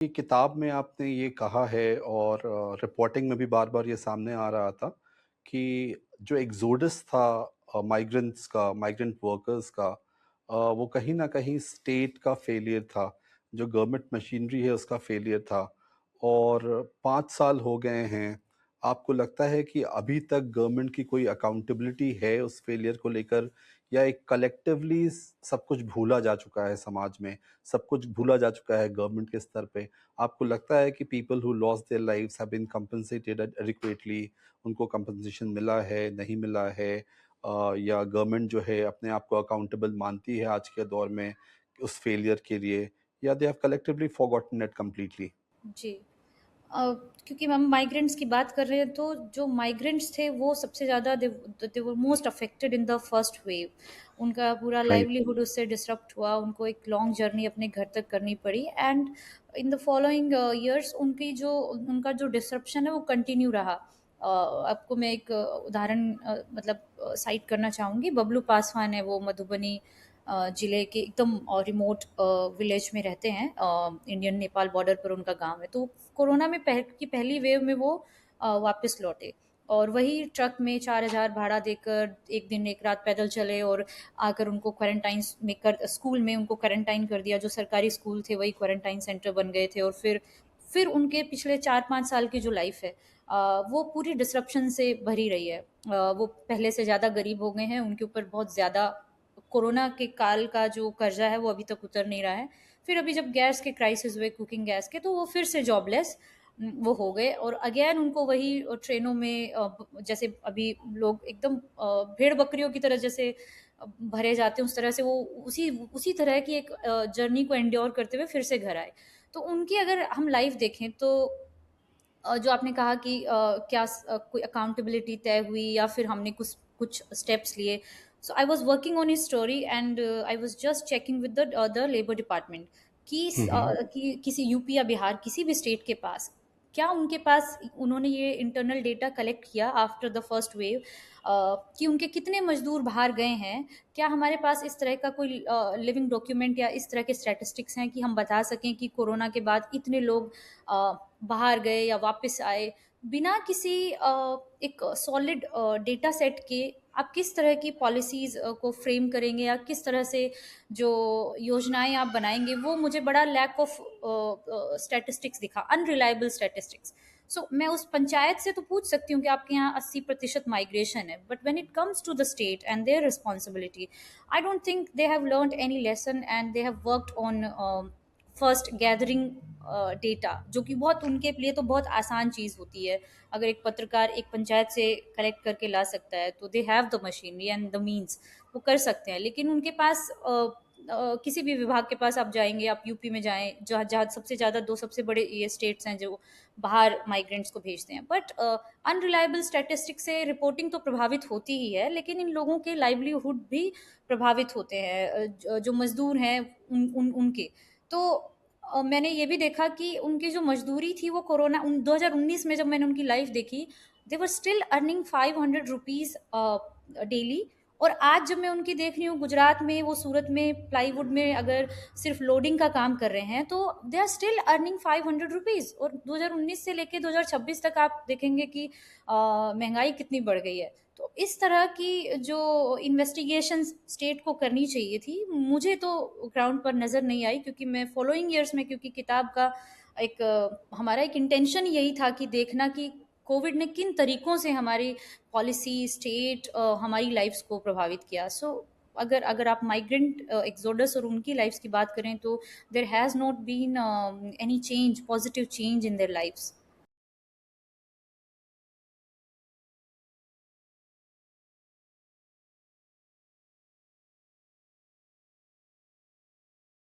ये किताब में आपने ये कहा है और रिपोर्टिंग में भी बार-बार ये सामने आ रहा था कि जो एक्सोडस था माइग्रेंट्स का, माइग्रेंट वर्कर्स का वो कहीं न कहीं स्टेट का फेलियर था, जो गवर्नमेंट मशीनरी है उसका फेलियर था और 5 साल हो गए हैं। आपको लगता है कि अभी तक गवर्नमेंट की कोई अकाउंटेबिलिटी है उस फेलियर को लेकर या एक कलेक्टिवली सब कुछ भूला जा चुका है समाज में, सब कुछ भूला जा चुका है गवर्नमेंट के स्तर पे? आपको लगता है कि people who lost their lives have been compensated adequately, उनको कंपनसेशन मिला है, नहीं मिला है? या गवर्नमेंट जो है अपने आप को अकाउंटेबल मानती है आज के दौर में उस फेलियर के लिए, या they have collectively forgotten it completely? जी। अ, क्योंकि हम माइग्रेंट्स की बात कर रहे हैं तो जो माइग्रेंट्स थे वो सबसे ज़्यादा they were most affected in the first wave. उनका पूरा राइट। लाइवलीहुड उससे डिसरप्ट हुआ, उनको एक लॉन्ग जर्नी अपने घर तक करनी पड़ी and in the following years उनका जो डिसरप्शन है वो कंटिन्यू रहा। आपको मैं एक उदाहरण साइट करना चाहूँगी। बबलू पासवान है, वो मधुबनी ज़िले के एकदम रिमोट विलेज में रहते हैं। इंडियन नेपाल बॉर्डर पर उनका गाँव है। तो कोरोना में पहली वेव में वो वापस लौटे और वही ट्रक में 4,000 भाड़ा देकर 1 दिन 1 रात पैदल चले और आकर उनको स्कूल में उनको क्वारंटाइन कर दिया। जो सरकारी स्कूल थे वही क्वारंटाइन सेंटर बन गए थे और फिर उनके पिछले 4-5 साल की जो लाइफ़ है वो पूरी डिसरप्शन से भरी रही है। वो पहले से ज़्यादा गरीब हो गए हैं, उनके ऊपर बहुत ज़्यादा कोरोना के काल का जो कर्जा है वो अभी तक उतर नहीं रहा है। फिर अभी जब गैस के क्राइसिस हुए कुकिंग गैस के, तो वो फिर से जॉबलेस वो हो गए और अगेन उनको वही ट्रेनों में जैसे अभी लोग एकदम भेड़ बकरियों की तरह जैसे भरे जाते हैं, उस तरह से वो उसी उसी तरह की एक जर्नी को एंड्योर करते हुए फिर से घर आए। तो उनकी अगर हम लाइफ देखें तो जो आपने कहा कि कोई अकाउंटेबिलिटी तय हुई या फिर हमने कुछ कुछ स्टेप्स लिए। So I was working on his story and I was just checking with the labour department hmm, hmm. कि किसी यूपी या बिहार किसी भी स्टेट के पास क्या उनके पास उन्होंने ये इंटरनल डेटा कलेक्ट किया आफ्टर द फर्स्ट वेव कि उनके कितने मजदूर बाहर गए हैं। क्या हमारे पास इस तरह का कोई लिविंग डॉक्यूमेंट या इस तरह के स्टैटिस्टिक्स हैं कि हम बता सकें कि कोरोना के बाद इतने लोग बाहर गए या वापस आए बिना किसी एक सॉलिड डेटा सेट के आप किस तरह की पॉलिसीज को फ्रेम करेंगे या किस तरह से जो योजनाएं आप बनाएंगे, वो मुझे बड़ा लैक ऑफ स्टैटिस्टिक्स दिखा, अनरिलायबल स्टैटिस्टिक्स। सो मैं उस पंचायत से तो पूछ सकती हूँ कि आपके यहाँ 80% माइग्रेशन है, but when it comes to the state and their responsibility, I don't think they have learned any lesson and they have worked on first gathering data, जो कि बहुत उनके लिए तो बहुत आसान चीज़ होती है। अगर एक पत्रकार एक पंचायत से कलेक्ट करके ला सकता है तो they have the machinery and the means, वो कर सकते हैं। लेकिन उनके पास किसी भी विभाग के पास आप जाएंगे, आप यूपी में जाएं जहाँ जहाँ सबसे ज़्यादा दो सबसे बड़े ये स्टेट्स हैं जो बाहर माइग्रेंट्स को भेजते हैं, बट अनरिलायबल स्टैटिस्टिक्स से रिपोर्टिंग तो प्रभावित होती ही है, लेकिन इन लोगों के लाइवलीहुड भी प्रभावित होते हैं। जो मजदूर हैं उनके तो मैंने ये भी देखा कि उनकी जो मजदूरी थी वो कोरोना 2019 में जब मैंने उनकी लाइफ देखी, they were still earning 500 rupees daily. और आज जब मैं उनकी देख रही हूँ गुजरात में, वो सूरत में प्लाईवुड में अगर सिर्फ लोडिंग का काम कर रहे हैं तो they are still earning 500 rupees. और 2019 से लेके 2026 तक आप देखेंगे कि महंगाई कितनी बढ़ गई है। तो इस तरह की जो इन्वेस्टिगेशन स्टेट को करनी चाहिए थी, मुझे तो ग्राउंड पर नज़र नहीं आई, क्योंकि मैं फॉलोइंग ईयर्स में, क्योंकि किताब का एक हमारा एक इंटेंशन यही था कि देखना कि कोविड ने किन तरीकों से हमारी पॉलिसी स्टेट हमारी लाइफ्स को प्रभावित किया। सो अगर अगर आप माइग्रेंट एक्सोडस और उनकी लाइफ्स की बात करें तो there has not been any change, positive change in their lives.